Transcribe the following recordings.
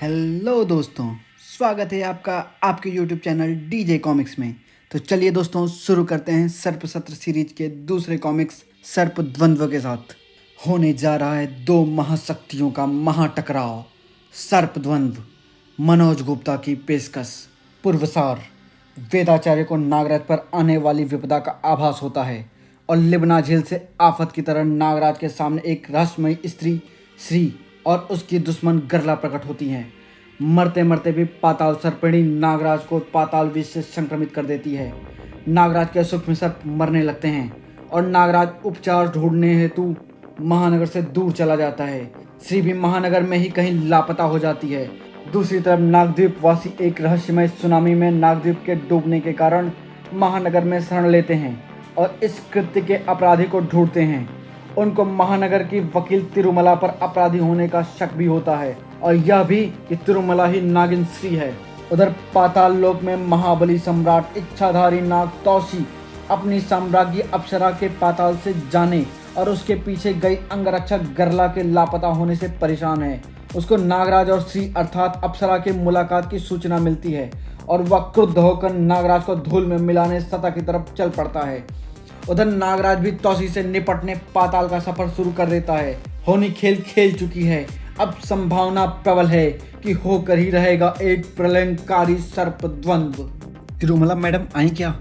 Hello दोस्तों, स्वागत है आपका आपके यूट्यूब चैनल डीजे कॉमिक्स में। तो चलिए दोस्तों, शुरू करते हैं सर्प सत्र सीरीज के दूसरे कॉमिक्स सर्प द्वंद्व के साथ। होने जा रहा है दो महाशक्तियों का महाटकराव, सर्प द्वंद्व। मनोज गुप्ता की पेशकश। पूर्वसार: वेदाचार्य को नागराज पर आने वाली विपदा का आभास होता है और लिबना झील से आफत की तरह नागराज के सामने एक रहस्यमयी स्त्री श्री और उसकी दुश्मन गरला प्रकट होती हैं। मरते मरते भी पाताल सर्पिणी नागराज को पाताल विष से संक्रमित कर देती है। नागराज के सूक्ष्म सर्प मरने लगते हैं और नागराज उपचार ढूंढने हेतु महानगर से दूर चला जाता है। श्री भी महानगर में ही कहीं लापता हो जाती है। दूसरी तरफ नागद्वीप वासी एक रहस्यमय सुनामी में नागद्वीप के डूबने के कारण महानगर में शरण लेते हैं और इस कृत्य के अपराधी को ढूंढते हैं। उनको महानगर की वकील तिरुमला पर अपराधी होने का शक भी होता है और यह भी कि तिरुमला ही नागिन श्री है। उधर पाताल लोक में महाबली सम्राट इच्छाधारी नाग तौसी अपनी साम्राज्ञी अप्सरा के पाताल से जाने और उसके पीछे गई अंगरक्षक गरला के लापता होने से परेशान है। उसको नागराज और श्री अर्थात अप्सरा के मुलाकात की सूचना मिलती है और वह क्रुद्ध होकर नागराज को धूल में मिलाने सतह की तरफ चल पड़ता है। उधर नागराज भी तौसी से निपटने पाताल का सफर शुरू कर देता है। होनी खेल खेल चुकी है, अब संभावना प्रबल है कि होकर ही रहेगा एक प्रलयंकारी सर्प द्वंद्व। तिरुमला मैडम आई क्या?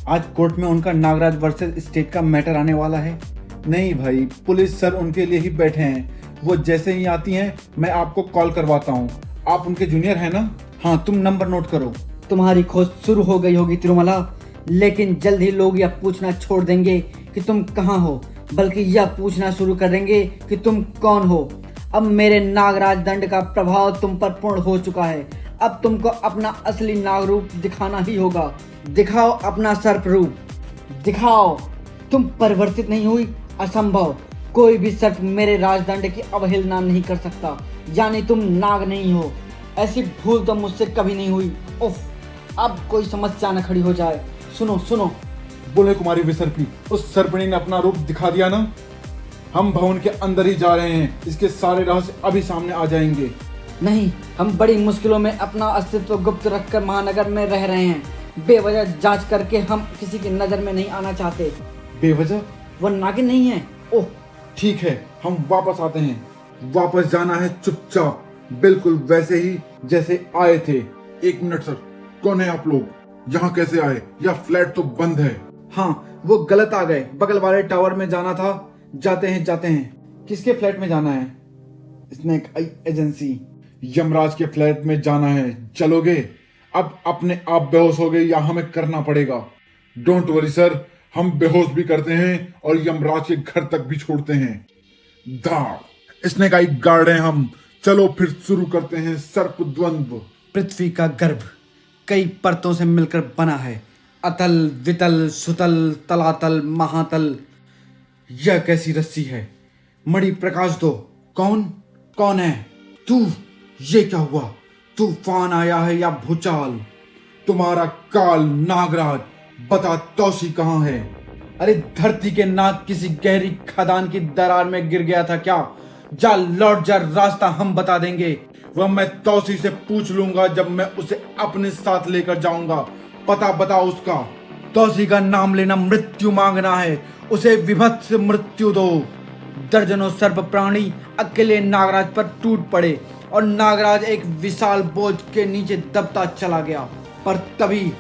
आज कोर्ट में उनका नागराज वर्सेस स्टेट का मैटर आने वाला है। नहीं भाई, पुलिस सर उनके लिए ही बैठे हैं। वो जैसे ही आती हैं मैं आपको कॉल करवाता हूँ। आप उनके जूनियर हैं ना? हाँ, तुम नंबर नोट करो। तुम्हारी खोज शुरू हो गई होगी तिरुमला, लेकिन जल्द ही लोग यह पूछना छोड़ देंगे कि तुम कहाँ हो, बल्कि यह पूछना शुरू कर देंगे कि तुम कौन हो। अब मेरे नागराज दंड का प्रभाव तुम पर पूर्ण हो चुका है। अब तुमको अपना असली नाग रूप दिखाना ही होगा। दिखाओ अपना सर्प रूप, दिखाओ। तुम परिवर्तित नहीं हुई? असंभव। कोई भी सर्प मेरे राजदंड की अवहेलना नहीं कर सकता, यानी तुम नाग नहीं हो। ऐसी भूल तो मुझसे कभी नहीं हुई। उफ, अब कोई समस्या न खड़ी हो जाए। सुनो सुनो, बोले कुमारी विसर्पी, उस सर्पिणी ने अपना रूप दिखा दिया ना। हम भवन के अंदर ही जा रहे हैं, इसके सारे रहस्य अभी सामने आ जाएंगे। नहीं, हम बड़ी मुश्किलों में अपना अस्तित्व गुप्त रखकर महानगर में रह रहे हैं। बेवजह जांच करके हम किसी की नजर में नहीं आना चाहते। बेवजह? वह नागिन नहीं है। ओह, ठीक है, हम वापस आते हैं। वापस जाना है चुपचाप, बिल्कुल वैसे ही जैसे आए थे। एक मिनट सर, कौन है आप लोग? यहाँ कैसे आए? यह फ्लैट तो बंद है। हाँ, वो गलत आ गए। बगल वाले टावर में जाना था। जाते हैं। किसके फ्लैट में जाना है? स्नेक आई एजेंसी। यमराज के फ्लैट में जाना है। चलोगे? अब अपने आप बेहोश हो गए या हमें करना पड़ेगा? डोंट वरी सर, हम बेहोश भी करते हैं और यमराज के घर तक भी छोड़ते हैं। दाड़ स्नेक आई गार्ड हैं हम। चलो फिर शुरू करते हैं सर्प द्वंद्व। पृथ्वी का गर्भ कई परतों से मिलकर बना है। अतल, वितल, सुतल, तलातल, महातल। यह कैसी रस्सी है? मणि प्रकाश दो। कौन है तू? ये क्या हुआ? तूफान आया है या भूचाल? तुम्हारा काल नागराज, बता तौसी कहाँ है? अरे धरती के नाग किसी गहरी खदान की दरार में गिर गया था क्या? जा लौट जा, रास्ता हम बता देंगे। वह मैं तौसी से पूछ लूंगा जब मैं उसे अपने साथ लेकर जाऊंगा। पता बता उसका। तौसी का नाम लेना मृत्यु मांगना है। उसे विभत्स मृत्यु दो। दर्जनों सर्प प्राणी अकेले नागराज पर टूट पड़े और नागराज एक विशाल बोझ के नीचे दबता चला गया। पर तभी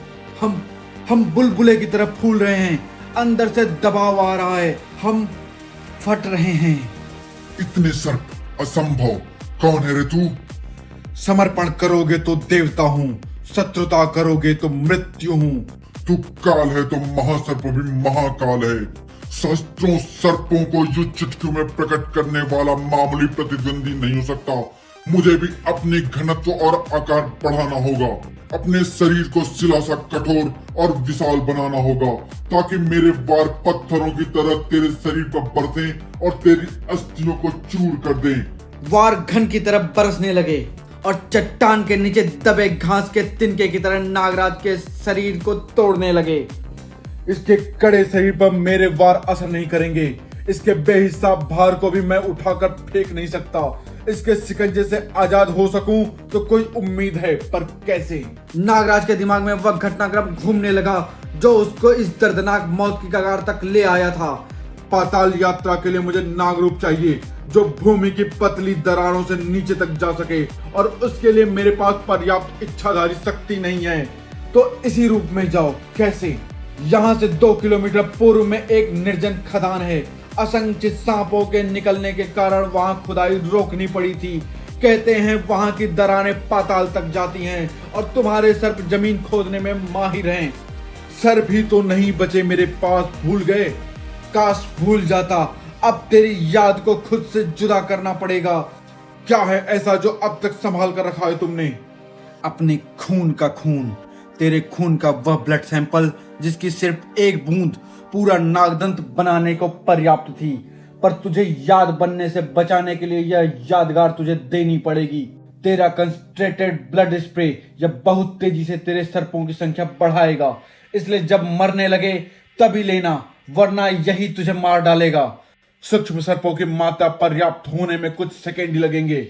हम बुलबुले की तरह फूल रहे हैं। अंदर से दबाव आ रहा है। हम फट रहे हैं। इतने सर्प? असंभव। कौन है रे तू? समर्पण करोगे तो देवता हूँ, शत्रुता करोगे तो मृत्यु हूँ। तू काल है तो महासर्प भी महाकाल है। सहस्त्रों सर्पों को युद्ध चुटकियों में प्रकट करने वाला मामूली प्रतिद्वंदी नहीं हो सकता। मुझे भी अपने घनत्व और आकार बढ़ाना होगा। अपने शरीर को शिला सा कठोर और विशाल बनाना होगा ताकि मेरे वार पत्थरों की तरह तेरे शरीर पर बरसें और तेरी अस्थियों को चूर कर दें। वार घन की तरह बरसने लगे और चट्टान के नीचे दबे घास के तिनके की तरह नागराज के शरीर को तोड़ने लगे। इसके कड़े शरीर पर मेरे वार असर नहीं करेंगे। इसके बेहिसाब भार को भी मैं उठाकर फेंक नहीं सकता। इसके शिकंजे से आजाद हो सकूं तो कोई उम्मीद है, पर कैसे? नागराज के दिमाग में वह घटनाक्रम घूमने लगा जो उसको इस दर्दनाक मौत की कगार तक ले आया था। पाताल यात्रा के लिए मुझे नागरूप चाहिए जो भूमि की पतली दरारों से नीचे तक जा सके, और उसके लिए मेरे पास पर्याप्त इच्छाधारी शक्ति नहीं है। तो इसी रूप में जाओ। कैसे? यहाँ से 2 किलोमीटर पूर्व में एक निर्जन खदान है। असंख्य सांपों के निकलने के कारण वहां खुदाई रोकनी पड़ी थी। कहते हैं वहां की दरारें पाताल तक जाती हैं और तुम्हारे सर्प जमीन खोदने में माहिर हैं। सर्प ही तो नहीं बचे मेरे पास, भूल गए? काश भूल जाता। अब तेरी याद को खुद से जुदा करना पड़ेगा। क्या है ऐसा जो अब तक संभाल कर रखा है तुमने? अपने खून का खून, तेरे खून का वह ब्लड सैंपल जिसकी सिर्फ एक बूंद पूरा नागदंत बनाने को पर्याप्त थी। पर तुझे याद बनने से बचाने के लिए यह यादगार तुझे देनी पड़ेगी। तेरा कंसंट्रेटेड ब्लड स्प्रे यह बहुत तेजी से तेरे सर्पों की संख्या बढ़ाएगा, इसलिए जब मरने लगे तभी लेना, वरना यही तुझे मार डालेगा। सूक्ष्म सर्पों की मात्रा पर्याप्त होने में कुछ सेकेंड ही लगेंगे,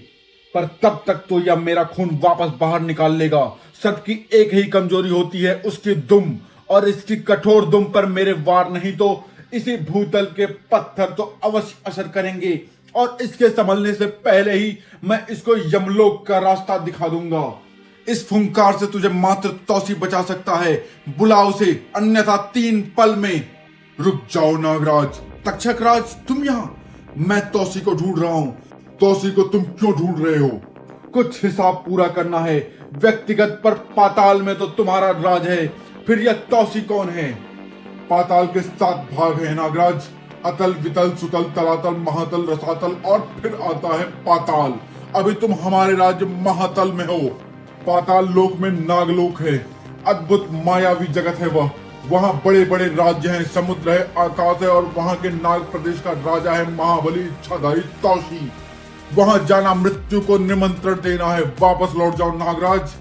पर तब तक तो यह मेरा खून वापस बाहर निकाल लेगा। सर्प की एक ही कमजोरी होती है, उसकी दुम, और इसकी कठोर दुम पर मेरे वार नहीं तो इसी भूतल के पत्थर तो अवश्य असर करेंगे, और इसके संभलने से पहले ही मैं इसको यमलोक का रास्ता दिखा दूंगा। इस फुंकार से तुझे मात्र तौसी बचा सकता है। बुला उसे, अन्यथा 3 पल में। रुक जाओ नागराज। तक्षक राज, तुम यहाँ? मैं तौसी को ढूंढ रहा हूँ। तौसी को तुम क्यों ढूंढ रहे हो? कुछ हिसाब पूरा करना है व्यक्तिगत, पर पाताल में तो तुम्हारा राज है। फिर यह तौसी कौन है? पाताल के 7 भाग हैं नागराज, अतल, वितल, सुतल, तलातल, महातल, रसातल, और फिर आता है पाताल। अभी तुम हमारे राज्य महातल में हो। पाताल लोक में नागलोक है, अद्भुत मायावी जगत है वह। वहाँ बड़े बड़े राज्य हैं, समुद्र है, आकाश है, और वहाँ के नाग प्रदेश का राजा है महाबली इच्छाधारी तौसी। वहाँ जाना मृत्यु को निमंत्रण देना है। वापस लौट जाओ नागराज।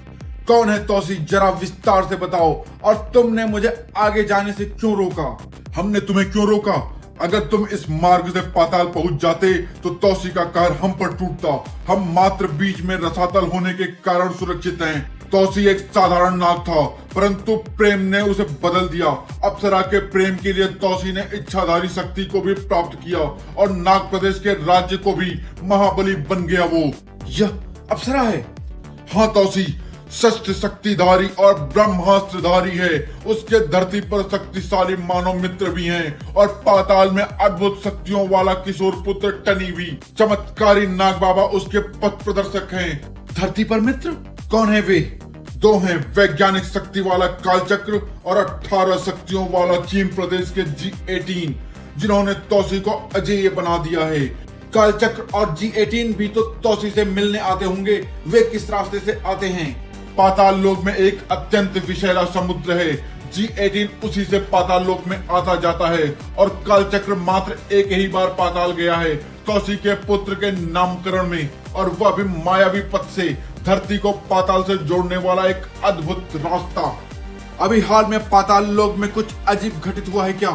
कौन है तौसी, जरा विस्तार से बताओ, और तुमने मुझे आगे जाने से क्यों रोका? हमने तुम्हें क्यों रोका? अगर तुम इस मार्ग से पाताल पहुंच जाते तो तौसी का कहर हम पर टूटता। हम मात्र बीच में रसातल होने के कारण सुरक्षित हैं। तौसी एक साधारण नाग था, परंतु प्रेम ने उसे बदल दिया। अप्सरा के प्रेम के लिए तौसी ने इच्छाधारी शक्ति को भी प्राप्त किया, और नाग प्रदेश के राज्य को भी महाबली बन गया वो। यह अप्सरा है? हाँ तौसी, शस्त्र शक्तिधारी और ब्रह्मास्त्रधारी है। उसके धरती पर शक्तिशाली मानव मित्र भी हैं, और पाताल में अद्भुत शक्तियों वाला किशोर पुत्र टनी भी। चमत्कारी नाग बाबा उसके पथ प्रदर्शक हैं। धरती पर मित्र कौन है वे? 2 हैं, वैज्ञानिक शक्ति वाला कालचक्र और 18 शक्तियों वाला चीन प्रदेश के G18, जिन्होंने तौसी को अजेय बना दिया है। कालचक्र और G18 भी तो तौसी से मिलने आते होंगे। वे किस रास्ते से आते हैं? पाताल लोक में एक अत्यंत विषैला समुद्र है। G18 उसी से पाताल लोक में आता जाता है, और कालचक्र मात्र एक ही बार पाताल गया है, तौसी के पुत्र के नामकरण में, और वह भी मायावी पथ से। धरती को पाताल से जोड़ने वाला एक अद्भुत रास्ता। अभी हाल में पाताल लोक में कुछ अजीब घटित हुआ है क्या?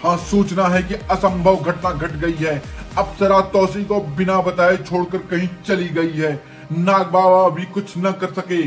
हाँ, सूचना है कि असंभव घटना घट गई है। अप्सरा तौसी को बिना बताए छोड़कर कहीं चली गई है। नाग बाबा भी कुछ न कर सके।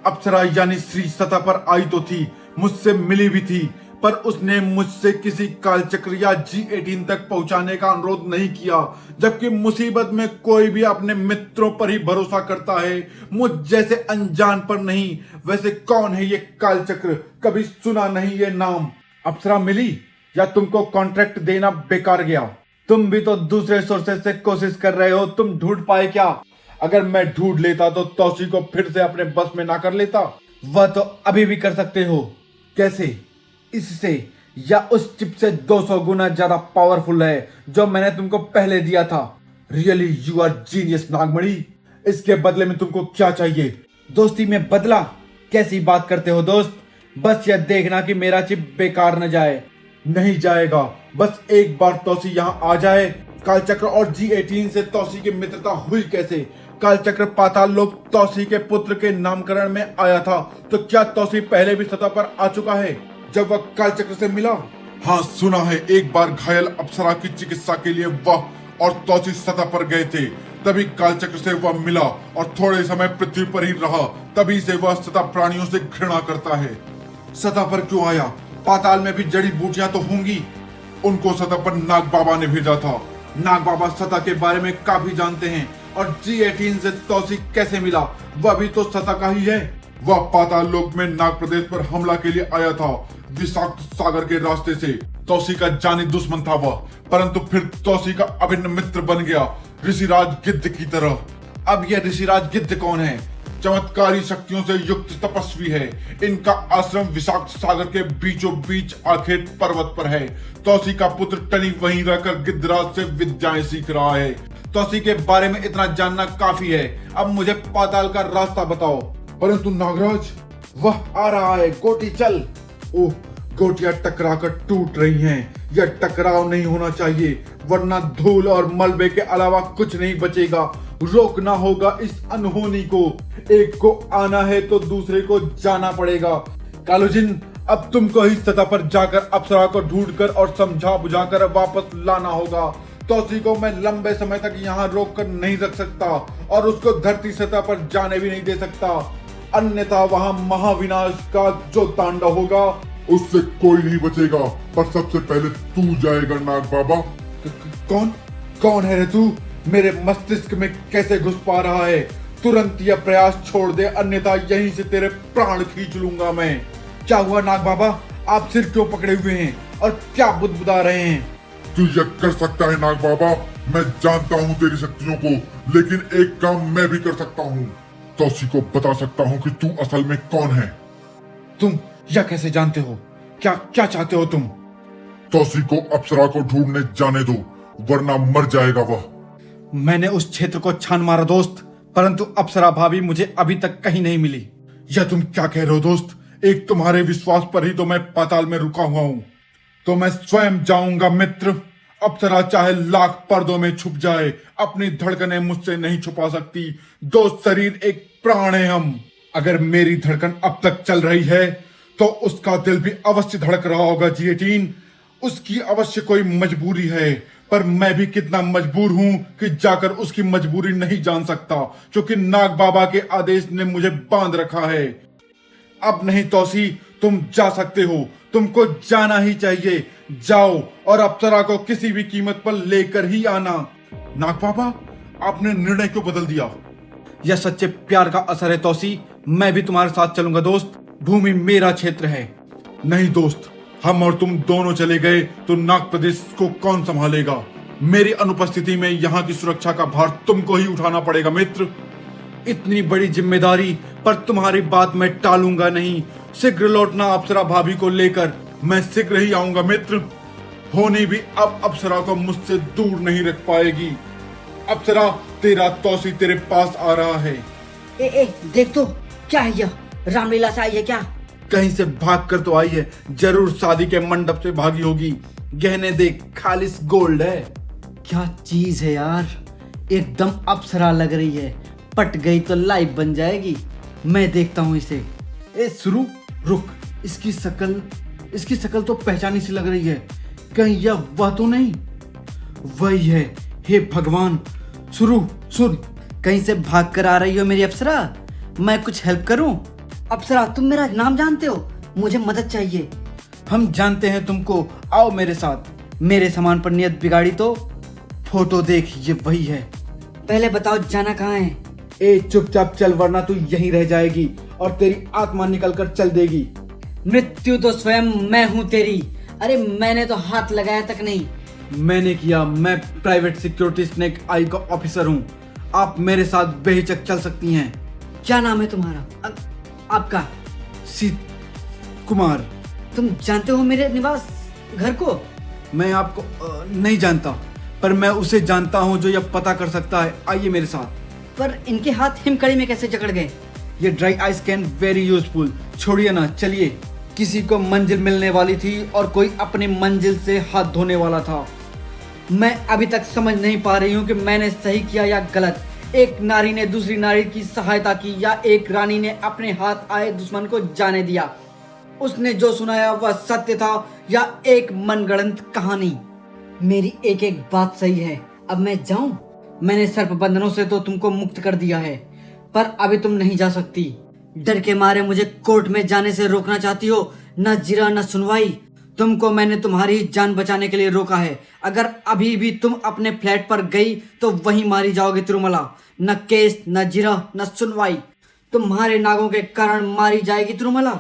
अप्सरा यानी श्री सतह पर आई तो थी, मुझसे मिली भी थी, पर उसने मुझसे किसी कालचक्र या G18 तक पहुंचाने का अनुरोध नहीं किया। जबकि मुसीबत में कोई भी अपने मित्रों पर ही भरोसा करता है, मुझ जैसे अनजान पर नहीं। वैसे कौन है ये कालचक्र? कभी सुना नहीं ये नाम। अप्सरा मिली या तुमको कॉन्ट्रैक्ट देना बेकार गया? तुम भी तो दूसरे सोर्सेज से कोशिश कर रहे हो, तुम ढूंढ पाए क्या? अगर मैं ढूंढ लेता तो तौसी को फिर से अपने बस में ना कर लेता। वह तो अभी भी कर सकते हो। कैसे? इससे या उस चिप से 200 गुना ज्यादा पावरफुल है जो मैंने तुमको पहले दिया था। रियली यू आर जीनियस नागमणि। इसके बदले में तुमको क्या चाहिए? दोस्ती में बदला? कैसी बात करते हो दोस्त? बस यह देखना कि मेरा चिप बेकार न जाए। नहीं जाएगा, बस एक बार तौसी यहाँ आ जाए। कालचक्र और G18 से तौसी की मित्रता हुई कैसे? कालचक्र पाताल लोक तौसी के पुत्र के नामकरण में आया था, तो क्या तौसी पहले भी सतह पर आ चुका है जब वह कालचक्र से मिला? हाँ, सुना है एक बार घायल अप्सरा की चिकित्सा के लिए वह और तौसी सतह पर गए थे। तभी कालचक्र से वह मिला और थोड़े समय पृथ्वी पर ही रहा। तभी से वह सदा प्राणियों से घृणा करता है। सतह पर क्यों आया? पाताल में भी जड़ी बूटियां तो होंगी। उनको सतह पर नाग बाबा ने भेजा था। नाग बाबा सतह के बारे में काफी जानते हैं। और G18 से तौसी कैसे मिला? वह भी तो सतह का ही है। वह पाताल लोक में नाग प्रदेश पर हमला के लिए आया था, विषाक्त सागर के रास्ते से। तौसी का जानी दुश्मन था वह, परंतु फिर तौसी का अभिन्न मित्र बन गया, ऋषिराज गिद्ध की तरह। अब यह ऋषिराज गिद्ध कौन है? चमत्कारी शक्तियों से युक्त तपस्वी है। इनका आश्रम विषाक्त सागर के बीचों बीच आखेट पर्वत पर है। तौसी का पुत्र टनी वहीं रहकर गिद्धराज से विद्याएं सीख रहा है। तौसी के बारे में इतना जानना काफी है। अब मुझे पाताल का रास्ता बताओ। परंतु नागराज, वह आ रहा है। गोटी चल। ओह, गोटियां टकरा कर टूट रही हैं। यह टकराव नहीं होना चाहिए, वरना धूल और मलबे के अलावा कुछ नहीं बचेगा। रोकना होगा इस अनहोनी को। एक को आना है तो दूसरे को जाना पड़ेगा। कालूजिन, अब तुमको ही सतह पर जाकर अप्सरा को ढूंढकर और समझा बुझाकर वापस लाना होगा। तौसी को मैं लंबे समय तक यहाँ रोक कर नहीं रख सकता और उसको धरती सतह पर जाने भी नहीं दे सकता, अन्यथा वहाँ महाविनाश का जो तांडव होगा उससे कोई नहीं बचेगा। पर सबसे पहले तू जाएगा नाग बाबा। कौन है रे तू? मेरे मस्तिष्क में कैसे घुस पा रहा है? तुरंत यह प्रयास छोड़ दे, अन्यथा यहीं से तेरे प्राण खींच लूंगा मैं। क्या हुआ नाग बाबा? आप सिर क्यों पकड़े हुए हैं और क्या बुदबुदा रहे हैं? तू यह कर सकता है नाग बाबा। मैं जानता हूँ तेरी शक्तियों को, लेकिन एक काम मैं भी कर सकता हूँ। तौसी को बता सकता हूँ कि तू असल में कौन है। तुम यह कैसे जानते हो? क्या चाहते हो तुम? तौसी को अप्सरा को ढूंढने जाने दो, वरना मर जाएगा वह। मैंने उस क्षेत्र को छान मारा दोस्त, परंतु अप्सरा भाभी मुझे अभी तक कहीं नहीं मिली। यह तुम क्या कह रहे हो दोस्त? एक तुम्हारे विश्वास पर ही तो मैं पाताल में रुका हुआ हूँ। तो मैं स्वयं जाऊंगा मित्र। अप्सरा चाहे लाख पर्दों में छुप जाए, अपनी धड़कनें मुझसे नहीं छुपा सकती। दो शरीर एक प्राण है हम। अगर मेरी धड़कन अब तक चल रही है तो उसका दिल भी अवश्य धड़क रहा होगा। G18, उसकी अवश्य कोई मजबूरी है, पर मैं भी कितना मजबूर हूं कि जाकर उसकी मजबूरी नहीं जान सकता, क्योंकि नाग बाबा के आदेश ने मुझे बांध रखा है। अब नहीं तौसी, तुम जा सकते हो। तुमको जाना ही चाहिए। जाओ और अप्सरा को किसी भी कीमत पर लेकर ही आना। नाग बाबा, आपने निर्णय क्यों बदल दिया? यह सच्चे प्यार का असर है तौसी। मैं भी तुम्हारे साथ चलूंगा दोस्त। भूमि मेरा क्षेत्र है। नहीं दोस्त, हम और तुम दोनों चले गए तो नाग प्रदेश को कौन संभालेगा? मेरी अनुपस्थिति में यहाँ की सुरक्षा का भार तुमको ही उठाना पड़ेगा मित्र। इतनी बड़ी जिम्मेदारी पर तुम्हारी बात मैं टालूंगा नहीं। शीघ्र लौटना अप्सरा भाभी को लेकर। मैं शीघ्र ही आऊंगा मित्र। होनी भी अब अप्सरा को मुझसे दूर नहीं रख पाएगी। अप्सरा, तेरा तौसी तेरे पास आ रहा है। देख तो, क्या है यह? रामलीला से आई है क्या? कहीं से भाग कर तो आई है। जरूर शादी के मंडप से भागी होगी। गहने देख, खालिस गोल्ड है। क्या चीज है यार, एकदम अप्सरा लग रही है। पट गई तो लाइव बन जाएगी। मैं देखता हूँ इसे। शुरू रुक, इसकी शकल तो पहचानी सी लग रही है। कहीं यह वह तो नहीं? वही है। हे भगवान, शुरू सुन। कहीं से भाग कर आ रही हो मेरी अप्सरा? मैं कुछ हेल्प करूं? अप्सरा, तुम मेरा नाम जानते हो? मुझे मदद चाहिए। हम जानते हैं तुमको। आओ मेरे साथ। मेरे सामान पर नियत बिगाड़ी तो? फोटो देख, ये वही है। पहले बताओ जाना कहाँ है? चुपचाप चल, वरना तू यहीं रह जाएगी और तेरी आत्मा निकल कर चल देगी। मृत्यु तो स्वयं मैं हूँ तेरी। अरे मैंने तो हाथ लगाया तक नहीं। मैंने किया। मैं प्राइवेट सिक्योरिटी स्नेक आई का ऑफिसर हूँ। आप मेरे साथ बेहिचक चल सकती हैं। क्या नाम है तुम्हारा? आपका? सीत कुमार। तुम जानते हो मेरे निवास घर को? मैं आपको नहीं जानता, पर मैं उसे जानता हूँ जो यह पता कर सकता है। आइए मेरे साथ। पर इनके हाथ हिमकड़ी में कैसे जकड़ गए? ये dry ice can very useful. छोड़िए ना, चलिए। किसी को मंजिल मिलने वाली थी और कोई अपनी मंजिल से हाथ धोने वाला था। मैं अभी तक समझ नहीं पा रही हूँ कि मैंने सही किया या गलत। एक नारी ने दूसरी नारी की सहायता की या एक रानी ने अपने हाथ आए दुश्मन को जाने दिया? उसने जो सुनाया वह सत्य था या एक मनगढ़ंत कहानी? मेरी एक एक बात सही है। अब मैं जाऊं? मैंने सर्प बंधनों से तो तुमको मुक्त कर दिया है, पर अभी तुम नहीं जा सकती। डर के मारे मुझे कोर्ट में जाने से रोकना चाहती हो। न जिरा न सुनवाई, तुमको मैंने तुम्हारी जान बचाने के लिए रोका है। अगर अभी भी तुम अपने फ्लैट पर गई तो वहीं मारी जाओगी तिरुमला। न केस न जिरा न सुनवाई, तुम्हारे नागों के कारण मारी जाएगी तिरुमला।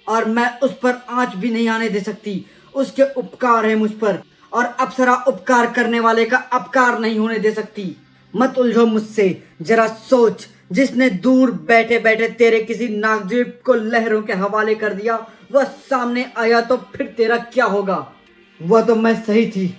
और मैं उस पर आंच भी नहीं आने दे सकती। उसके उपकार है मुझ पर, और अप्सरा उपकार करने वाले का अपकार नहीं होने दे सकती। मत उलझो मुझसे, जरा सोच, जिसने दूर बैठे बैठे तेरे किसी नागद्वीप को लहरों के हवाले कर दिया, वह सामने आया तो फिर तेरा क्या होगा? वह तो मैं सही थी,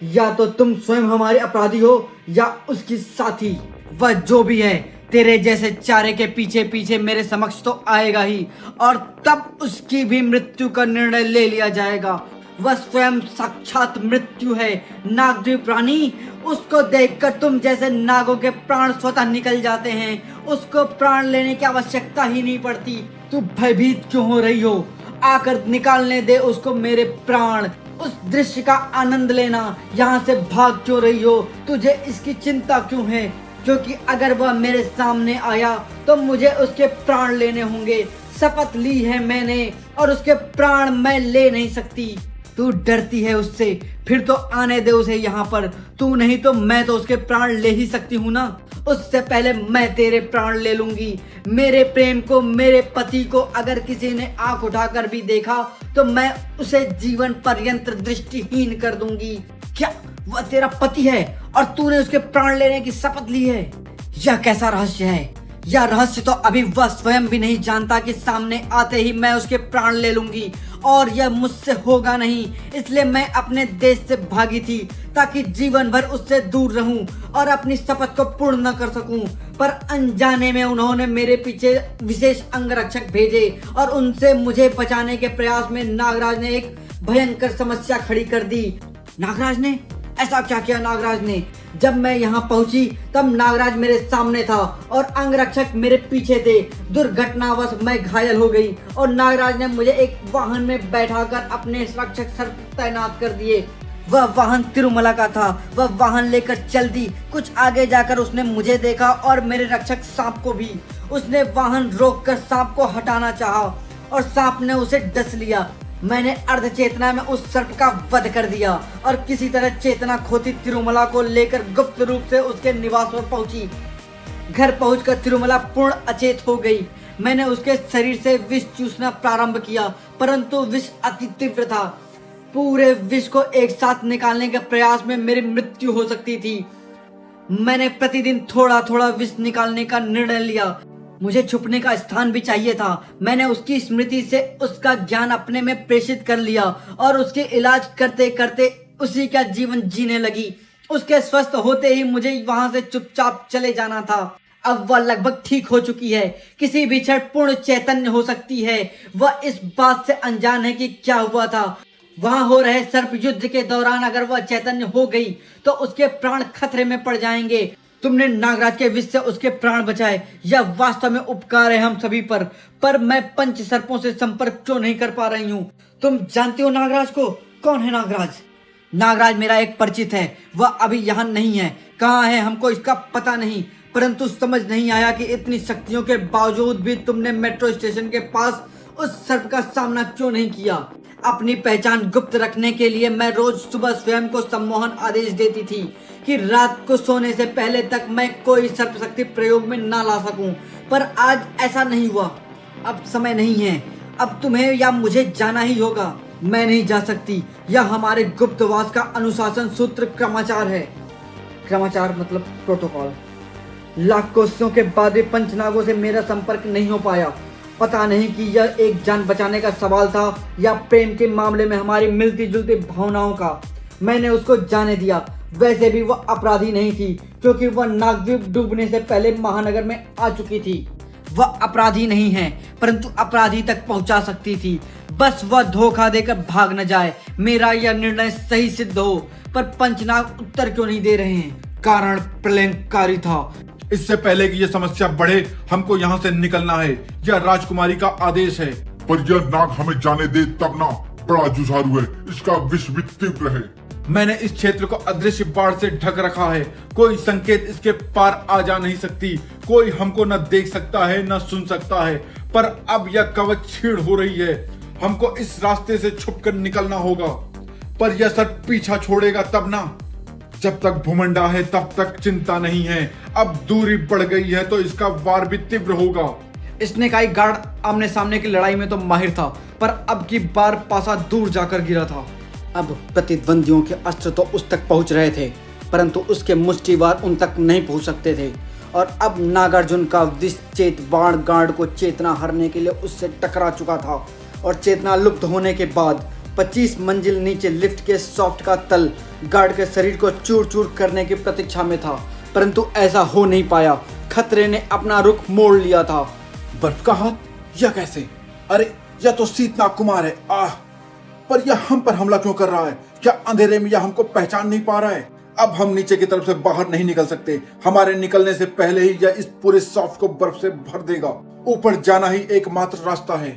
या तो तुम स्वयं हमारे अपराधी हो या उसकी साथी। वह जो भी है, तेरे जैसे चारे के पीछे पीछे मेरे समक्ष तो आएगा ही, और तब उसकी भी मृत्यु का निर्णय ले लिया जाएगा। वह स्वयं साक्षात मृत्यु है। नागद्वीप रानी, उसको देखकर तुम जैसे नागों के प्राण स्वतः निकल जाते हैं। उसको प्राण लेने की आवश्यकता ही नहीं पड़ती। तू भयभीत क्यों हो रही हो? आकर निकालने दे उसको मेरे प्राण। उस दृश्य का आनंद लेना। यहाँ से भाग क्यों रही हो? तुझे इसकी चिंता क्यों है? क्योंकि अगर वह मेरे सामने आया तो मुझे उसके प्राण लेने होंगे। शपथ ली है मैंने, और उसके प्राण मैं ले नहीं सकती। तू डरती है उससे, फिर तो आने दे उसे यहाँ पर। तू नहीं तो मैं तो उसके प्राण ले ही सकती हूँ ना। उससे पहले मैं तेरे प्राण ले लूंगी। मेरे प्रेम को, मेरे पति को अगर किसी ने आंख उठाकर भी देखा तो मैं उसे जीवन पर्यंत दृष्टिहीन कर दूंगी। क्या वह तेरा पति है और तूने उसके प्राण लेने की शपथ ली है? यह कैसा रहस्य है? यह रहस्य तो अभी वह स्वयं भी नहीं जानता कि सामने आते ही मैं उसके प्राण ले लूंगी, और यह मुझसे होगा नहीं। इसलिए मैं अपने देश से भागी थी ताकि जीवन भर उससे दूर रहूं और अपनी शपथ को पूर्ण न कर सकूं। पर अनजाने में उन्होंने मेरे पीछे विशेष अंगरक्षक भेजे, और उनसे मुझे बचाने के प्रयास में नागराज ने एक भयंकर समस्या खड़ी कर दी। नागराज ने ऐसा क्या किया? नागराज ने, जब मैं यहाँ पहुंची तब नागराज मेरे सामने था और अंगरक्षक मेरे पीछे थे। दुर्घटनावश मैं घायल हो गई और नागराज ने मुझे एक वाहन में बैठाकर अपने रक्षक सर्प तैनात कर दिए। वह वाहन तिरुमला का था। वह वाहन लेकर चल दी। कुछ आगे जाकर उसने मुझे देखा और मेरे रक्षक सांप को भी। उसने वाहन रोककर सांप को हटाना चाहा और सांप ने उसे डस लिया। मैंने अर्ध चेतना में उस सर्प का वध कर दिया और किसी तरह चेतना खोती तिरुमला को लेकर गुप्त रूप से उसके निवास पर पहुंची। घर पहुंचकर तिरुमला पूर्ण अचेत हो गई। मैंने उसके शरीर से विष चूसना प्रारंभ किया, परंतु विष अति तीव्र था। पूरे विष को एक साथ निकालने के प्रयास में मेरी मृत्यु हो सकती थी। मैंने प्रतिदिन थोड़ा थोड़ा विष निकालने का निर्णय लिया। मुझे छुपने का स्थान भी चाहिए था। मैंने उसकी स्मृति से उसका ज्ञान अपने में प्रेषित कर लिया और उसके इलाज करते करते उसी का जीवन जीने लगी। उसके स्वस्थ होते ही मुझे वहां से चुपचाप चले जाना था। अब वह लगभग ठीक हो चुकी है। किसी भी क्षण पूर्ण चैतन्य हो सकती है। वह इस बात से अनजान है कि क्या हुआ था। वहां हो रहे सर्प युद्ध के दौरान अगर वह चैतन्य हो गई तो उसके प्राण खतरे में पड़ जाएंगे। तुमने नागराज के विष से उसके प्राण बचाए, यह वास्तव में उपकार है हम सभी पर मैं पंच सर्पों से संपर्क क्यों नहीं कर पा रही हूँ? तुम जानती हो नागराज को? कौन है नागराज? नागराज मेरा एक परिचित है। वह अभी यहाँ नहीं है। कहाँ है हमको इसका पता नहीं, परंतु समझ नहीं आया कि इतनी शक्तियों के बावजूद भी तुमने मेट्रो स्टेशन के पास उस सर्प का सामना क्यों नहीं किया? अपनी पहचान गुप्त रखने के लिए मैं रोज सुबह स्वयं को सम्मोहन आदेश देती थी कि रात को सोने से पहले तक मैं कोई सर्प शक्ति प्रयोग में ना ला सकूं, पर आज ऐसा नहीं हुआ। अब समय नहीं है। अब तुम्हें या मुझे जाना ही होगा। मैं नहीं जा सकती। यह हमारे गुप्तवास का अनुशासन सूत्र क्रमाचार है। क्रमाचार मतलब प्रोटोकॉल। लाख कोशिशों के बाद भी पंचनागों से मेरा संपर्क नहीं हो पाया। पता नहीं कि यह एक जान बचाने का सवाल था या प्रेम के मामले में हमारी मिलती जुलती भावनाओं का। मैंने उसको जाने दिया। वैसे भी वह अपराधी नहीं थी, क्योंकि वह नागद्वीप डूबने से पहले महानगर में आ चुकी थी। वह अपराधी नहीं है, परंतु अपराधी तक पहुंचा सकती थी। बस वह धोखा देकर भाग न जाए। मेरा यह निर्णय सही सिद्ध हो। पर पंचनाग उत्तर क्यों नहीं दे रहे हैं? कारण प्रलयंकारी था। इससे पहले कि यह समस्या बढ़े, हमको यहाँ से निकलना है। यह राजकुमारी का आदेश है। पर यह नाग हमें जाने दे तब ना। बड़ा जुझारू है, इसका विष भी तीव्र है। मैंने इस क्षेत्र को अदृश्य बाढ़ से ढक रखा है। कोई संकेत इसके पार आ जा नहीं सकती। कोई हमको न देख सकता है न सुन सकता है। पर अब यह कवच छीड़ हो रही है। हमको इस रास्ते से छुपकर निकलना होगा। पर यह सर्प पीछा छोड़ेगा तब ना। जब तक भूमंडा है तब तक चिंता नहीं है। अब दूरी बढ़ गई है तो इसका वार भी तीव्र होगा। स्नेक-आई गार्ड आमने सामने की लड़ाई में तो माहिर था, पर अब की बार पासा दूर जाकर गिरा था। अब प्रतिद्वंदियों के अस्त्र तो उस तक पहुंच रहे थे, परंतु उसके मुष्टिवार उन तक नहीं पहुंच सकते थे। और अब नागार्जुन का विषचेत बाण गार्ड को चेतना हरने के लिए उससे टकरा चुका था। और चेतना लुप्त होने के बाद 25 मंजिल नीचे लिफ्ट के सॉफ्ट का तल गार्ड के शरीर को चूर चूर करने की प्रतीक्षा में था, परंतु ऐसा हो नहीं पाया। खतरे ने अपना रुख मोड़ लिया था। बर्फ का हाथ? यह कैसे? अरे यह तो शीतनाग कुमार है। पर यह हम पर हमला क्यों कर रहा है? क्या अंधेरे में यह हमको पहचान नहीं पा रहा है? अब हम नीचे की तरफ से बाहर नहीं निकल सकते। हमारे निकलने से पहले ही यह इस पूरे सॉफ्ट को बर्फ से भर देगा। ऊपर जाना ही एकमात्र रास्ता है।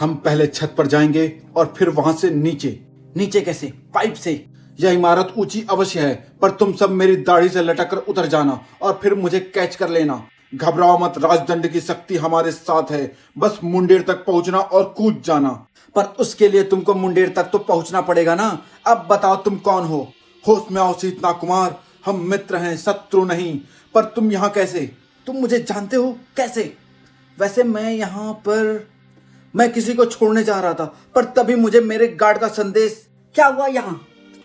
हम पहले छत पर जाएंगे और फिर वहां से नीचे। नीचे कैसे? पाइप से? यह इमारत ऊंची अवश्य है, पर तुम सब मेरी दाढ़ी से लटक कर उतर जाना और फिर मुझे कैच कर लेना। घबराओ मत, राजदंड की शक्ति हमारे साथ है। बस मुंडेर तक पहुंचना और कूद जाना। पर उसके लिए तुमको मुंडेर तक तो पहुंचना पड़ेगा ना। अब बताओ तुम कौन हो? होश में आओ शीतनाग कुमार, हम मित्र हैं, शत्रु नहीं। पर तुम यहाँ कैसे? तुम मुझे जानते हो? कैसे? वैसे मैं किसी को छोड़ने जा रहा था, पर तभी मुझे मेरे गार्ड का संदेश। क्या हुआ यहाँ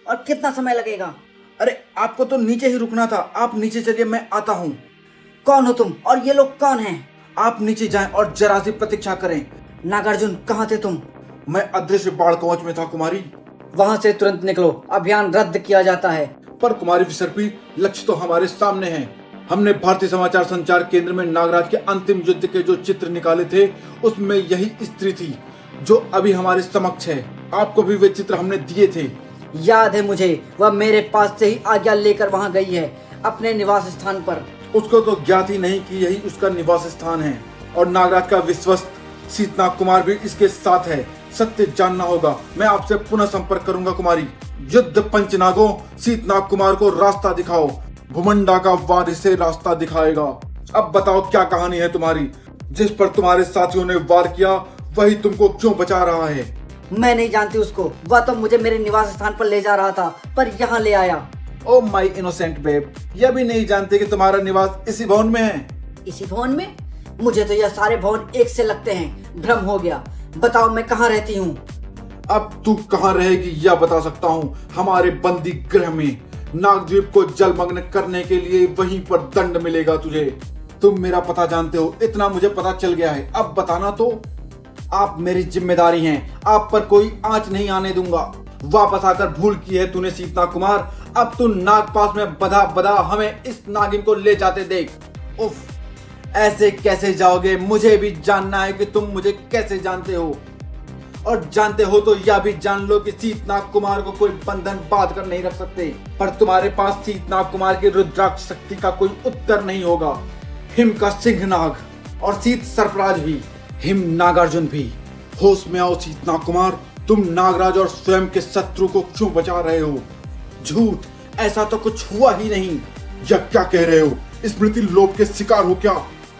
और कितना समय लगेगा? अरे आपको तो नीचे ही रुकना था। आप नीचे चलिए, मैं आता हूँ। कौन हो तुम और ये लोग कौन हैं? आप नीचे जाएं और जरा सी प्रतीक्षा करें। नागार्जुन, कहाँ थे तुम? मैं अदृश्य बाढ़ कवच में था कुमारी। वहां से तुरंत निकलो, अभियान रद्द किया जाता है। पर कुमारी विसर्पी, लक्ष्य तो हमारे सामने है। हमने भारतीय समाचार संचार केंद्र में नागराज के अंतिम युद्ध के जो चित्र निकाले थे, उसमें यही स्त्री थी जो अभी हमारे समक्ष है। आपको भी वे चित्र हमने दिए थे। याद है मुझे, वह मेरे पास से ही आज्ञा लेकर वहां गई है, अपने निवास स्थान पर। उसको तो ज्ञात ही नहीं कि यही उसका निवास स्थान है। और नागराज का विश्वस्त शीतनाग कुमार भी इसके साथ है। सत्य जानना होगा। मैं आपसे पुनः संपर्क करूंगा कुमारी। युद्ध पंचनागों, शीतनाग कुमार को रास्ता दिखाओ। भूमंडा का वार इसे रास्ता दिखाएगा। अब बताओ क्या कहानी है तुम्हारी? जिस पर तुम्हारे साथियों ने वार किया वही तुमको क्यों बचा रहा है? मैं नहीं जानती उसको। वह तो मुझे मेरे निवास स्थान पर ले जा रहा था, पर यहाँ ले आया। ओ माय इनोसेंट बेब, यह भी नहीं जानते कि तुम्हारा निवास इसी भवन में है? इसी भवन में? मुझे तो यह सारे भवन एक से लगते हैं। भ्रम हो गया। बताओ मैं कहाँ रहती हूँ? अब तू कहाँ रहेगी यह बता सकता हूँ। हमारे बंदी गृह में। नागद्वीप को जलमग्न करने के लिए वहीं पर दंड मिलेगा तुझे। तुम मेरा पता जानते हो, इतना मुझे पता चल गया है। अब बताना तो। आप मेरी जिम्मेदारी हैं। आप पर कोई आंच नहीं आने दूंगा। वापस आकर भूल की है तूने शीतनाग कुमार। अब तू नागपास में बधा बधा हमें इस नागिन को ले जाते देख। उफ, ऐसे कैसे जाओगे? मुझे भी जानना है कि तुम मुझे कैसे जानते हो। और जानते हो तो यह भी जान लो कि शीतनाग कुमार को कोई बंधन बांध कर नहीं रख सकते। पर तुम्हारे पास शीतनाग कुमार की रुद्राक्ष शक्ति का कोई उत्तर नहीं होगा। हिम का सिंहनाग और शीत सर्पराज भी, हिम नागार्जुन भी। होश में आओ शीतनाग कुमार, तुम नागराज और स्वयं के शत्रु को क्यों बचा रहे हो? झूठ, ऐसा तो कुछ हुआ ही नहीं। यह क्या कह रहे हो? स्मृति लोभ के शिकार हो क्या?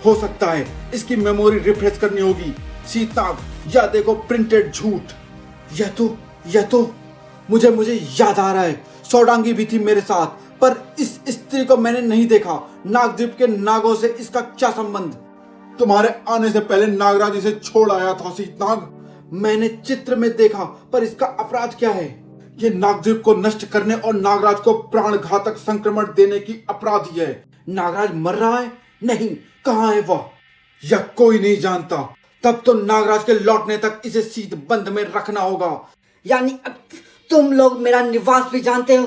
हो सकता है इसकी मेमोरी रिफ्रेश करनी होगी। शीतनाग, यह देखो प्रिंटेड झूठ। यह तो मुझे याद आ रहा है। सौडांगी भी थी मेरे साथ, पर इस स्त्री को मैंने नहीं देखा। नागद्वीप के नागों से इसका क्या संबंध? तुम्हारे आने से पहले नागराज इसे छोड़ आया था शीतनाग। मैंने चित्र में देखा, पर इसका अपराध क्या है? ये नागद्वीप को नष्ट करने और नागराज को प्राण घातक संक्रमण देने की अपराधी है। नागराज मर रहा है? नहीं, कहाँ है वह? यह कोई नहीं जानता। तब तो नागराज के लौटने तक इसे शीत बंद में रखना होगा। यानी तुम लोग मेरा निवास भी जानते हो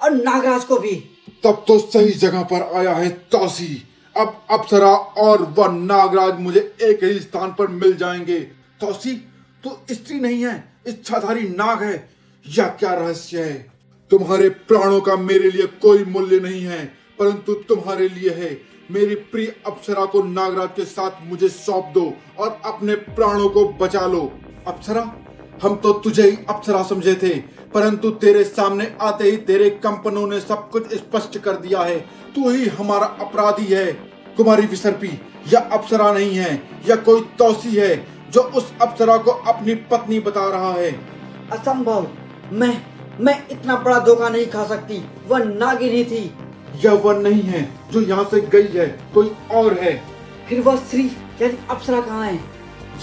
और नागराज को भी? तब तो सही जगह पर आया है तौसी। अब अप्सरा और वह नागराज मुझे एक ही स्थान पर मिल जाएंगे। तौसी, तू स्त्री नहीं है, इच्छाधारी नाग है। यह क्या रहस्य है? तुम्हारे प्राणों का मेरे लिए कोई मूल्य नहीं है, परंतु तुम्हारे लिए है। मेरी प्रिय अप्सरा को नागराज के साथ मुझे सौंप दो और अपने प्राणों को बचा लो। अप्सरा, हम तो तुझे ही अप्सरा समझे थे, परंतु तेरे सामने आते ही तेरे कंपनों ने सब कुछ स्पष्ट कर दिया है। तू ही हमारा अपराधी है। कुमारी विसर्पी या अप्सरा नहीं है, या कोई तौसी है जो उस अप्सरा को अपनी पत्नी बता रहा है। असंभव। मैं इतना बड़ा धोखा नहीं खा सकती। वह नागिन ही थी। यह वह नहीं है जो यहाँ से गई है, कोई और है। फिर वह स्त्री यानी अप्सरा कहाँ है?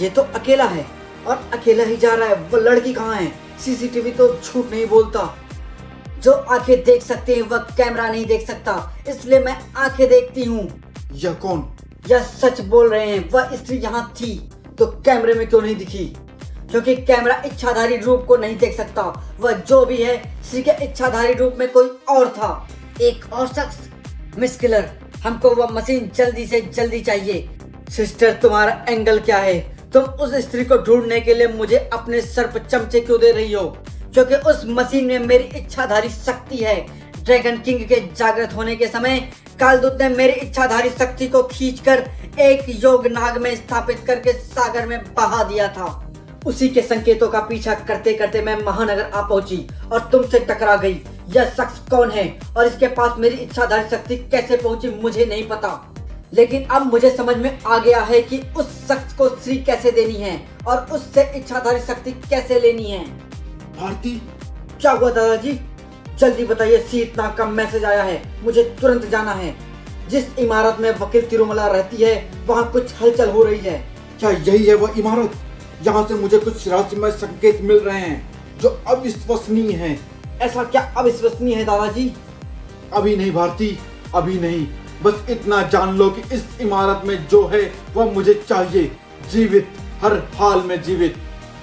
ये तो अकेला है और अकेला ही जा रहा है। वह लड़की कहाँ है? सीसीटीवी तो झूठ नहीं बोलता। जो आंखें देख सकते हैं वह कैमरा नहीं देख सकता, इसलिए मैं आंखें देखती हूँ। यह कौन? यह सच बोल रहे हैं। वह स्त्री यहाँ थी तो कैमरे में क्यों नहीं दिखी? क्योंकि कैमरा इच्छाधारी रूप को नहीं देख सकता। वह जो भी है स्त्री के इच्छाधारी रूप में कोई और था, एक और शख्स। मिस किलर, हमको वह मशीन जल्दी से जल्दी चाहिए। सिस्टर, तुम्हारा एंगल क्या है? तुम उस स्त्री को ढूंढने के लिए मुझे अपने सर पर चमचे क्यों दे रही हो? क्योंकि उस मशीन में मेरी इच्छाधारी शक्ति है। ड्रैगन किंग के जागृत होने के समय कालदूत ने मेरी इच्छाधारी शक्ति को खींचकर एक योग नाग में स्थापित करके सागर में बहा दिया था। उसी के संकेतों का पीछा करते करते मैं महानगर आ पहुंची और तुमसे टकरा गई। यह शख्स कौन है और इसके पास मेरी इच्छाधारी शक्ति कैसे पहुंची मुझे नहीं पता, लेकिन अब मुझे समझ में आ गया है कि उस शख्स को श्री कैसे देनी है और उससे इच्छाधारी शक्ति कैसे लेनी है। भारती, क्या हुआ दादाजी? जल्दी बताइए, सीतना का मैसेज आया है, मुझे तुरंत जाना है। जिस इमारत में वकील तिरुमला रहती है वहाँ कुछ हलचल हो रही है। क्या यही है वह इमारत? यहाँ से मुझे कुछ रहस्यमय संकेत मिल रहे हैं जो अविश्वसनीय हैं। ऐसा क्या अविश्वसनीय है दादाजी? अभी नहीं भारती, अभी नहीं। बस इतना जान लो कि इस इमारत में जो है वह मुझे चाहिए, जीवित, हर हाल में जीवित।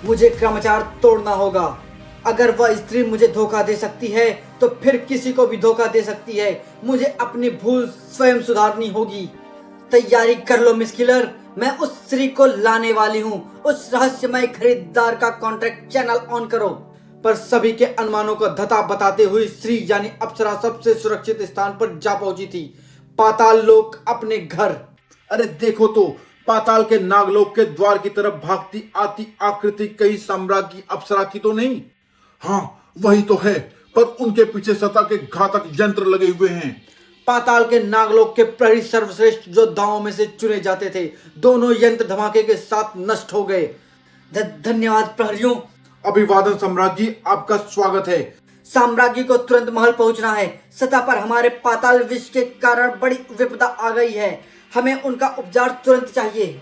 मुझे क्रमाचार तोड़ना होगा। अगर वह स्त्री मुझे धोखा दे सकती है तो फिर किसी को भी धोखा दे सकती है। मुझे अपनी भूल स्वयं सुधारनी होगी। तैयारी कर लो मिस किलर, मैं उस स्त्री को लाने वाली हूँ। उस रहस्यमय खरीदार का कॉन्ट्रैक्ट चैनल ऑन करो। पर सभी के अनुमानों को धता बताते हुए स्त्री यानी अप्सरा सबसे सुरक्षित स्थान पर जा पहुंची थी, पाताल लोक, अपने घर। अरे देखो तो, पाताल के नागलोक के द्वार की तरफ भागती आती आकृति कहीं साम्राज्ञी अप्सरा की तो नहीं? हाँ वही तो है, पर उनके पीछे सता के घातक यंत्र लगे हुए हैं। पाताल के नागलोक के प्रहरी सर्वश्रेष्ठ योद्धाओं में से चुने जाते थे। दोनों यंत्र धमाके के साथ नष्ट हो गए। धन्यवाद प्रहरियों। अभिवादन सम्राज्ञी, आपका स्वागत है। साम्राज्ञी को तुरंत महल पहुंचना है। सतह पर हमारे पाताल विष के कारण बड़ी विपदा आ गई है। हमें उनका उपचार तुरंत चाहिए।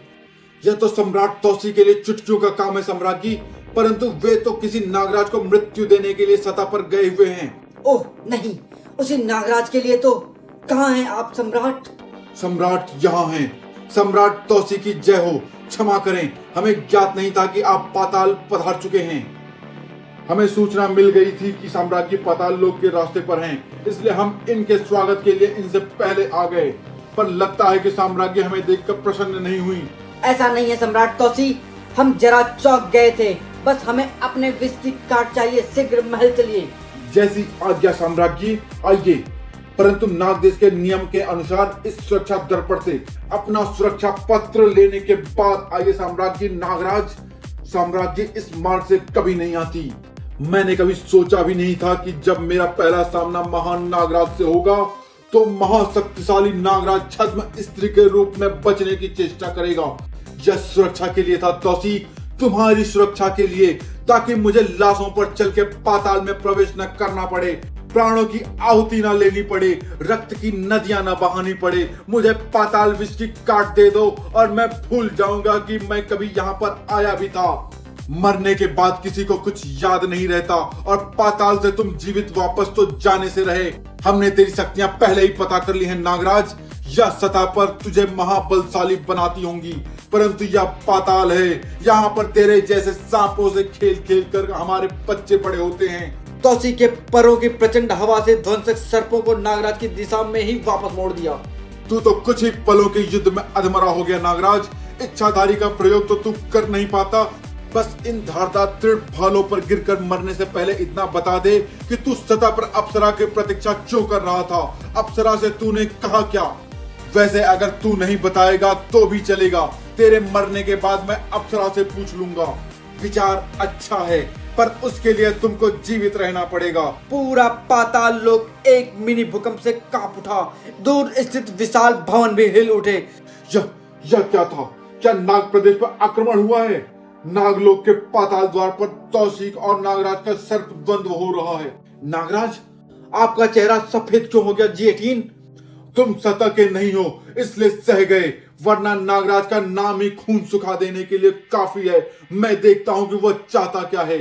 यह तो सम्राट तौसी के लिए चुटकियों का काम है सम्राज्ञी, परंतु वे तो किसी नागराज को मृत्यु देने के लिए सतह पर गए हुए हैं। ओह नहीं, उसी नागराज के लिए तो कहाँ हैं आप सम्राट? सम्राट यहाँ हैं। सम्राट तौसी की जय हो। क्षमा करें, हमें ज्ञात नहीं था कि आप पाताल पधार चुके हैं। हमें सूचना मिल गई थी कि साम्राज्य पाताल लोक के रास्ते पर हैं, इसलिए हम इनके स्वागत के लिए इनसे पहले आ गए। पर लगता है कि साम्राज्य हमें देखकर प्रसन्न नहीं हुई। ऐसा नहीं है सम्राट तौसी, हम जरा चौंक गए थे। बस हमें अपने विस्की कार्ड चाहिए। शीघ्र महल चलिए। जैसी आज्ञा साम्राज्य, आइए। परंतु नाग देश के नियम के अनुसार इस सुरक्षा दर्पण से अपना सुरक्षा पत्र लेने के बाद आइए साम्राज्य। नागराज, साम्राज्य इस मार्ग से कभी नहीं आती। मैंने कभी सोचा भी नहीं था कि जब मेरा पहला सामना महान नागराज से होगा तो महाशक्तिशाली नागराज छद्म स्त्री के रूप में बचने की चेष्टा करेगा। यह सुरक्षा के लिए था तौसी, तुम्हारी सुरक्षा के लिए, ताकि मुझे लाशों पर चल के पाताल में प्रवेश न करना पड़े, प्राणों की आहुति न लेनी पड़े, रक्त की नदियां न बहानी पड़े। मुझे पाताल विष की काट दे दो और मैं भूल जाऊंगा कि मैं कभी यहाँ पर आया भी था। मरने के बाद किसी को कुछ याद नहीं रहता और पाताल से तुम जीवित वापस तो जाने से रहे। हमने तेरी शक्तियां पहले ही पता कर ली हैं नागराज। यह सतह पर तुझे महाबलशाली बनाती होंगी, परंतु यह पाताल है। यहाँ पर तेरे जैसे सांपों से खेल खेल कर हमारे बच्चे बड़े होते हैं। तौसी के परों की प्रचंड हवा से ध्वंसक सर्पों को नागराज की दिशा में ही वापस मोड़ दिया। तू तो कुछ ही पलों के युद्ध में अधमरा हो गया नागराज। इच्छाधारी का प्रयोग तो तू कर नहीं पाता। बस इन धारदार दृढ़ भालों पर गिरकर मरने से पहले इतना बता दे कि तू सतह पर अप्सरा की प्रतीक्षा क्यों कर रहा था। अप्सरा से तूने कहा क्या? वैसे अगर तू नहीं बताएगा तो भी चलेगा। तेरे मरने के बाद मैं अप्सरा से पूछ लूंगा। विचार अच्छा है, पर उसके लिए तुमको जीवित रहना पड़ेगा। पूरा पाताल लोक एक मिनी भूकंप से कांप उठा। दूर स्थित विशाल भवन भी हिल उठे। यह क्या था? क्या नाग प्रदेश पर आक्रमण हुआ है? नागलोक के पाताल द्वार पर तौसीक और नागराज का सर्प द्वंद्व हो रहा है। नागराज, आपका चेहरा सफेद क्यों हो गया जी18? तुम सतर्क के नहीं हो इसलिए सह गए, वरना नागराज का नाम ही खून सुखा देने के लिए काफी है। मैं देखता हूं कि वह चाहता क्या है।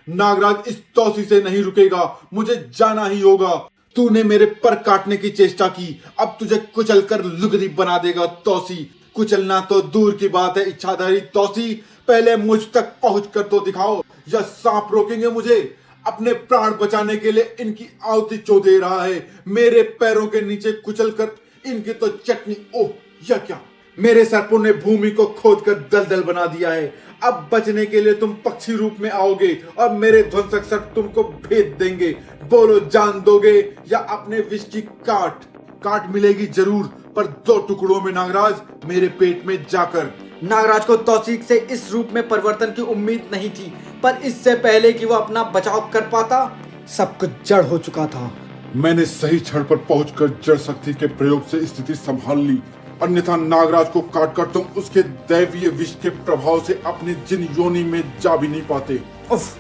नागराज इस तौसी से नहीं रुकेगा, मुझे जाना ही होगा। तूने मेरे पर काटने की चेष्टा की, अब तुझे कुचलकर लुगदी बना देगा तौसी। कुचलना तो दूर की बात है इच्छाधारी तौसी, पहले मुझ तक पहुंच कर तो दिखाओ। यह सांप रोकेंगे मुझे? अपने प्राण बचाने के लिए इनकी आहुति चो दे रहा है। मेरे पैरों के नीचे कुचलकर इनकी तो चटनी। ओह, यह क्या? मेरे सर्पों ने भूमि को खोदकर दलदल बना दिया है। अब बचने के लिए तुम पक्षी रूप में आओगे और मेरे ध्वंसक सर्प तुमको भेद देंगे। बोलो, जान दोगे या अपने विष की काट मिलेगी जरूर, पर 2 टुकड़ों में नागराज, मेरे पेट में जाकर। नागराज को तौसीक से इस रूप में परिवर्तन की उम्मीद नहीं थी, पर इससे पहले कि वो अपना बचाव कर पाता, सब कुछ जड़ हो चुका था। मैंने सही क्षण पर पहुंचकर जड़ शक्ति के प्रयोग से स्थिति संभाल ली, अन्यथा नागराज को काटकर तुम उसके दैवीय विष के प्रभाव से अपने जिन योनि में जा भी नहीं पाते। उफ,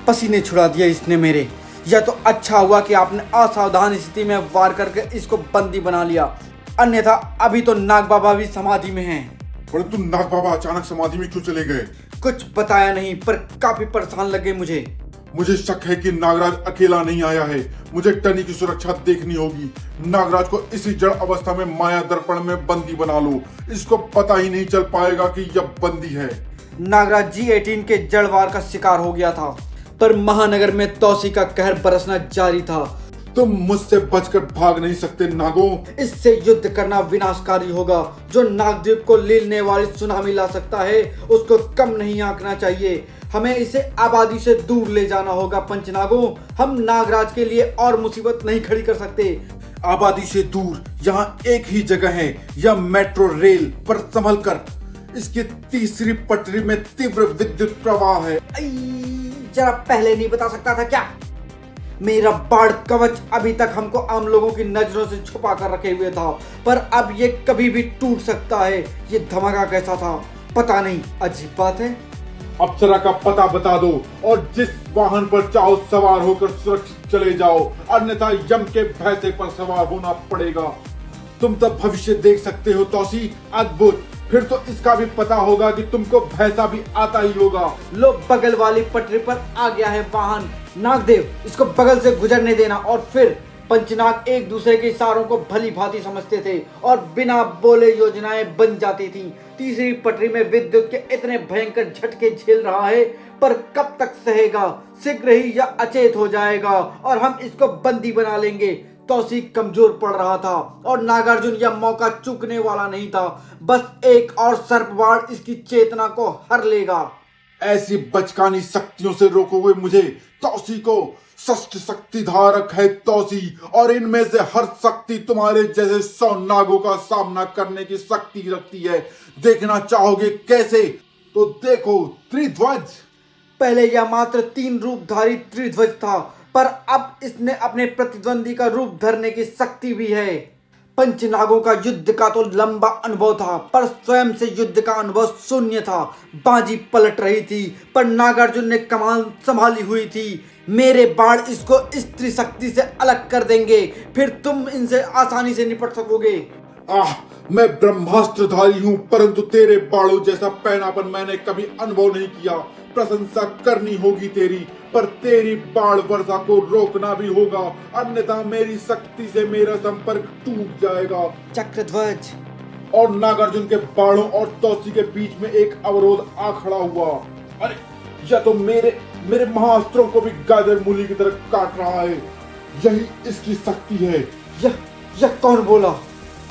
पसीने छुड़ा दिया इसने मेरे। यह तो अच्छा हुआ कि आपने असावधान स्थिति में वार करके इसको बंदी बना लिया, अन्यथा अभी तो नाग बाबा भी समाधि में हैं। परंतु नाग बाबा अचानक समाधि में क्यों चले गए? कुछ बताया नहीं, पर काफी परेशान लगे मुझे। मुझे शक है कि नागराज अकेला नहीं आया है। मुझे टनी की सुरक्षा देखनी होगी। नागराज को इसी जड़ अवस्था में माया दर्पण में बंदी बना लो, इसको पता ही नहीं चल पाएगा कि यह बंदी है। नागराज जी18 के जड़वार का शिकार हो गया था, पर महानगर में तौसी का कहर बरसना जारी था। तुम मुझसे बचकर भाग नहीं सकते नागों। इससे युद्ध करना विनाशकारी होगा। जो नागद्वीप को लीलने वाली सुनामी ला सकता है, उसको कम नहीं आंकना चाहिए। हमें इसे आबादी से दूर ले जाना होगा पंचनागों। हम नागराज के लिए और मुसीबत नहीं खड़ी कर सकते। आबादी से दूर यहाँ एक ही जगह है, यह मेट्रो रेल पर संभल कर। इसकी तीसरी पटरी में तीव्र विद्युत प्रवाह है। जरा पहले नहीं बता सकता था क्या? मेरा बाढ़ कवच अभी तक हमको आम लोगों की नजरों से छुपा कर रखे हुए था, पर अब ये कभी भी टूट सकता है। ये धमाका कैसा था पता नहीं, अजीब बात है। अप्सरा का पता बता दो और जिस वाहन पर चाहो सवार होकर सुरक्षित चले जाओ, अन्यथा यम के भैंसे पर सवार होना पड़ेगा। तुम तो भविष्य देख सकते हो तौसी, अद्भुत। फिर तो इसका भी पता होगा कि तुमको भैंसा भी आता ही होगा। लो, बगल वाली पटरी पर आ गया है वाहन। नागदेव, इसको बगल से गुजरने देना। और फिर पंचनाग एक दूसरे के इशारों को भली भांति समझते थे और बिना बोले योजनाएं बन जाती थी। तीसरी पटरी में विद्युत के इतने भयंकर झटके झेल रहा है, पर कब तक सहेगा? शीघ्र ही यह अचेत हो जाएगा और हम इसको बंदी बना लेंगे। तौसीक कमजोर पड़ रहा था और नागार्जुन यह मौका चूकने वाला नहीं था। बस एक और सर्पबाण इसकी चेतना को हर लेगा। ऐसी बचकानी शक्तियों से रोकोगे मुझे? तौसी को षष्ठ शक्ति धारक है तौसी, और इनमें से हर शक्ति तुम्हारे जैसे 100 नागों का सामना करने की शक्ति रखती है। देखना चाहोगे कैसे? तो देखो, त्रिध्वज। पहले यह मात्र 3 रूपधारी त्रिध्वज था, पर अब इसने अपने प्रतिद्वंदी का रूप धरने की शक्ति भी है। पंचनागों का युद्ध का तो लंबा अनुभव था, पर स्वयं से युद्ध का अनुभव शून्य था। बाजी पलट रही थी, पर नागार्जुन ने कमान संभाली हुई थी। मेरे बाण इसको स्त्री शक्ति से अलग कर देंगे, फिर तुम इनसे आसानी से निपट सकोगे। मैं ब्रह्मास्त्रधारी हूँ, परंतु तेरे बाणों जैसा पैनापन मैंने कभी अनुभव नहीं किया। प्रशंसा करनी होगी तेरी, पर तेरी बाण वर्षा को रोकना भी होगा, अन्यथा मेरी शक्ति से मेरा संपर्क टूट जाएगा। चक्रध्वज। और नागार्जुन के बाणों और तौसी के बीच में एक अवरोध आ खड़ा हुआ। अरे, यह तो मेरे महाअस्त्रों को भी गाजर मूली की तरह काट रहा है। यही इसकी शक्ति है। यह कौन बोला?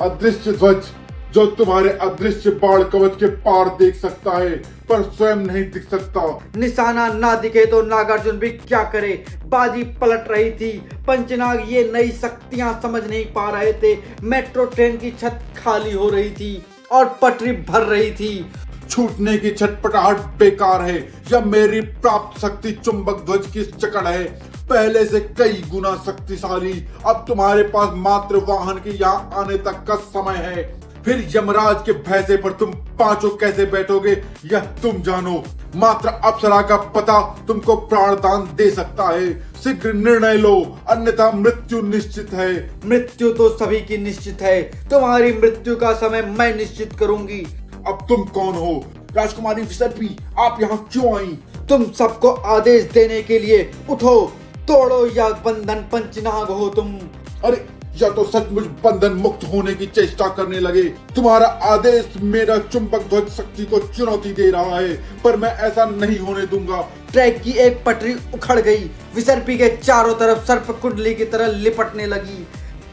अदृश्य ध्वज, जो तुम्हारे अदृश्य बाण कवच के पार देख सकता है, पर स्वयं नहीं दिख सकता। निशाना ना दिखे तो नागार्जुन भी क्या करे? बाजी पलट रही थी। पंचनाग ये नई शक्तियां समझ नहीं पा रहे थे। मेट्रो ट्रेन की छत खाली हो रही थी और पटरी भर रही थी। छूटने की छटपटाहट बेकार है, या मेरी प्राप्त शक्ति चुंबक ध्वज की जकड़ है, पहले से कई गुना शक्तिशाली। अब तुम्हारे पास मात्र वाहन के यहाँ आने तक का समय है, फिर यमराज के भैंसे पर तुम पांचों कैसे बैठोगे यह तुम जानो। मात्र अप्सरा का पता तुमको प्राणदान दे सकता है। शीघ्र निर्णय लो, अन्यथा मृत्यु निश्चित है। मृत्यु तो सभी की निश्चित है, तुम्हारी मृत्यु का समय मैं निश्चित करूंगी। अब तुम कौन हो? राजकुमारी विसर्पी, आप यहाँ क्यों आई? तुम सबको आदेश देने के लिए। उठो, तोड़ो या बंधन, पंचनाग हो तुम। अरे या तो सचमुच बंधन मुक्त होने की चेष्टा करने लगे। तुम्हारा आदेश मेरा चुंबक ध्वज शक्ति को चुनौती दे रहा है, पर मैं ऐसा नहीं होने दूंगा। ट्रैक की एक पटरी उखड़ गई, विसर्पी के चारों तरफ सर्प कुंडली की तरह लिपटने लगी।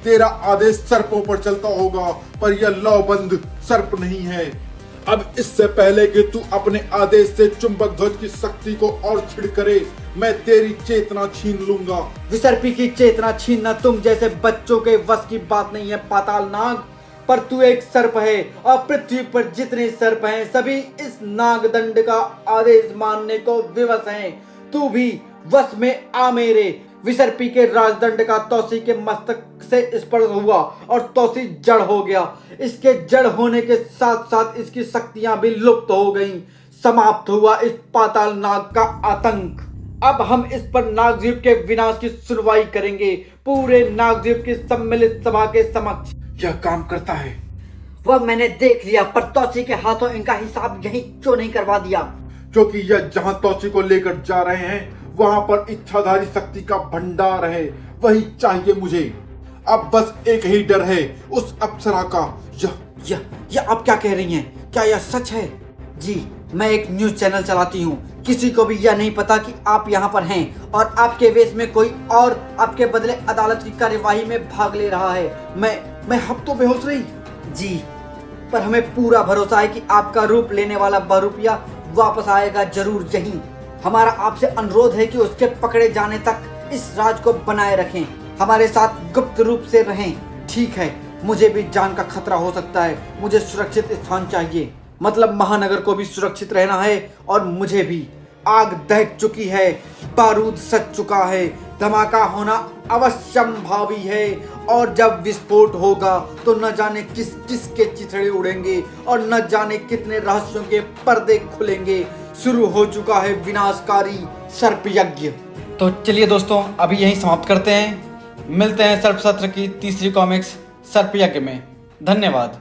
तेरा आदेश सर्पों पर चलता होगा, पर यह लौबंद सर्प नहीं है। अब इससे पहले कि तू अपने आदेश से चुंबक ध्वज की शक्ति को और छिड़ करे, मैं तेरी चेतना छीन लूंगा। विसर्पी की चेतना छीनना तुम जैसे बच्चों के वश की बात नहीं है पाताल नाग, पर तू एक सर्प है और पृथ्वी पर जितने सर्प हैं सभी इस नागदंड का आदेश मानने को विवश हैं। तू भी वश में आ मेरे। विसर्पी के राजदंड का तौसी के मस्तक से स्पर्श हुआ और तौसी जड़ हो गया। इसके जड़ होने के साथ साथ इसकी शक्तियां भी लुप्त हो गईं। समाप्त हुआ इस पाताल नाग का आतंक। अब हम इस पर नागद्वीप के विनाश की सुनवाई करेंगे, पूरे नागद्वीप की सम्मिलित सभा के समक्ष। यह काम करता है। वह मैंने देख लिया, पर तौसी के हाथों इनका हिसाब यहीं क्यों नहीं करवा दिया? क्योंकि यह जहां तौसी को लेकर जा रहे हैं वहां पर इच्छाधारी शक्ति का भंडार है, वही चाहिए मुझे। अब बस एक ही डर है, उस अप्सरा का। यह आप क्या कह रही हैं? क्या यह सच है? जी, मैं एक न्यूज चैनल चलाती हूँ। किसी को भी यह नहीं पता कि आप यहाँ पर हैं और आपके वेश में कोई और आपके बदले अदालत की कार्यवाही में भाग ले रहा है। मैं अब तो बेहोश रही। जी, पर हमें पूरा भरोसा है कि आपका रूप लेने वाला बहरूपिया वापस आएगा जरूर यहीं। हमारा आपसे अनुरोध है कि उसके पकड़े जाने तक इस राज को बनाए रखें, हमारे साथ गुप्त रूप से रहें। ठीक है, मुझे भी जान का खतरा हो सकता है, मुझे सुरक्षित स्थान चाहिए। मतलब महानगर को भी सुरक्षित रहना है और मुझे भी। आग दहक चुकी है, बारूद सज चुका है, धमाका होना अवश्यंभावी है और जब विस्फोट होगा तो न जाने किस किस के चिथड़े उड़ेंगे और न जाने कितने रहस्यों के पर्दे खुलेंगे। शुरू हो चुका है विनाशकारी सर्प यज्ञ। तो चलिए दोस्तों, अभी यहीं समाप्त करते हैं। मिलते हैं सर्प सत्र की तीसरी कॉमिक्स सर्प यज्ञ में। धन्यवाद।